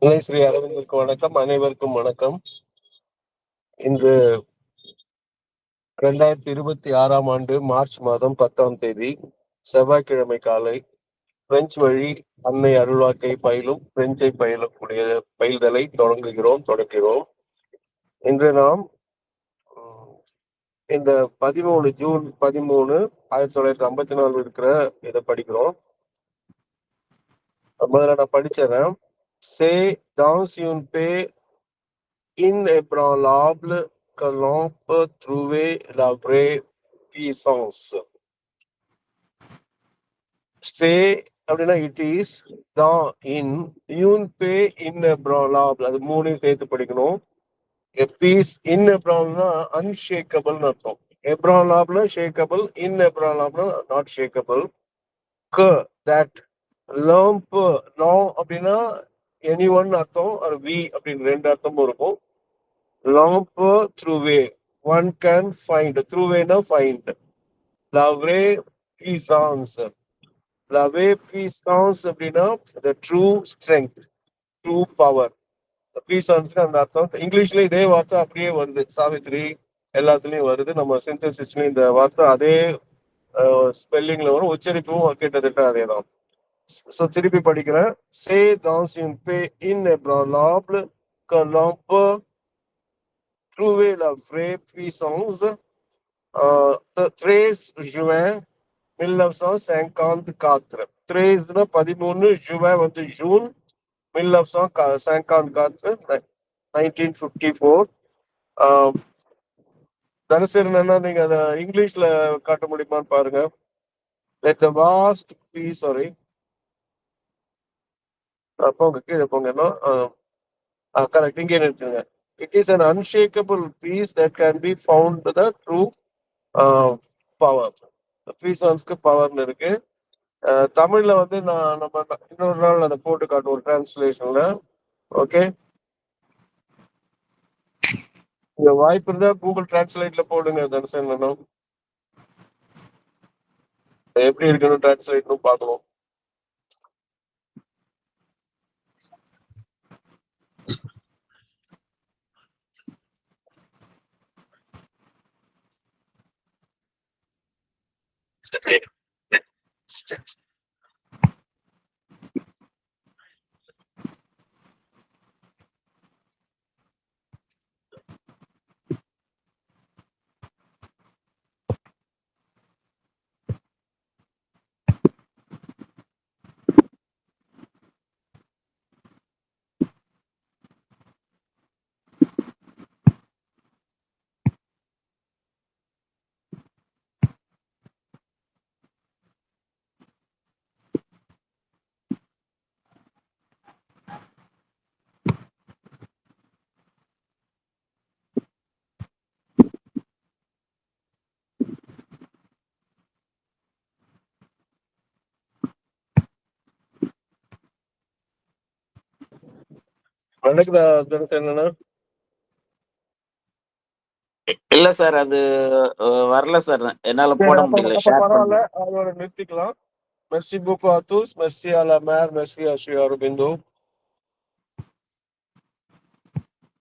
ஸ்ரீ அரவிந்திற்கு வணக்கம். அனைவருக்கும் வணக்கம். இன்று 2026ஆம் ஆண்டு மார்ச் மாதம் 10ஆம் தேதி செவ்வாய்க்கிழமை காலை பிரெஞ்சு வழி அன்னை அருள்வாக்கை பயிலும் பிரெஞ்சை பயில்தலை தொடங்குகிறோம். இன்று நாம் இந்த 13 ஜூன் 13 1954 இருக்கிற இதை படிக்கிறோம். முதல்ல நான் படிச்சிடறேன். C'est dans une paix inébranlable que l'on peut trouver la vraie puissance. C'est அப்படின்னா இட் இஸ் தான் இன் யூன் பே inébranlable அது மூணையும் சேர்த்து படிக்கணும். பீஸ் inébranlable அன்ஷேக்கபிள்னு அர்த்தம். எப்ரான்லாபிள் ஷேக்கபிள், inébranlable நாட் ஷேக்கபிள். க தட் லம்ப் லா அப்படின்னா எனி ஒன் அர்த்தம், அது வி அப்படின்னு ரெண்டு அர்த்தமும் இருக்கும். lamp through way one can find, through way na find. La vraie puissance அப்படின்னா the true strength, true power. puissance அந்த அர்த்தம். இங்கிலீஷ்ல இதே வார்த்தை அப்படியே வருது, சாவித்ரி எல்லாத்துலயும் வருது. நம்ம சிந்தசிஸ்லயும் இந்த வார்த்தை அதே ஸ்பெல்லிங்ல வரும், உச்சரிப்பும் கிட்டத்தட்ட அதே தான். ஸோ திருப்பி படிக்கிறேன். C'est dans une paix inébranlable que l'on peut trouver la vraie puissance. 13 juin 1954. 13 13, juin வந்து ஜூன், 1954 1954. தனசேரன் அண்ணா, நீங்க அதை இங்கிலீஷ்ல காட்ட முடியுமான்னு பாருங்க. Let the vast peace, sorry, போங்க கீழே போங்கன்னா கரெக்ட், இங்கே நிறுத்துங்க. It is an unshakable peace that can be found the true power. பீசான்ஸ்க்கு பவர்னு இருக்கு. தமிழ்ல வந்து நம்ம இன்னொரு நாள் அதை போட்டு காட்டுவோம் டிரான்ஸ்லேஷன்ல. ஓகே, இந்த வாய்ப்பு இருந்தா கூகுள் டிரான்ஸ்லேட்ல போடுங்க தனசேனம். எப்படி இருக்கணும் டிரான்ஸ்லேட்னு பார்க்கணும். நடக்குதா தனசேனா? இல்ல சார், அது வரல சார், என்னால போட முடியல. பரவாயில்ல, அதோட நிறுத்திக்கலாம். Merci beaucoup à tous. Merci à la mère. Merci à Sri Aurobindo.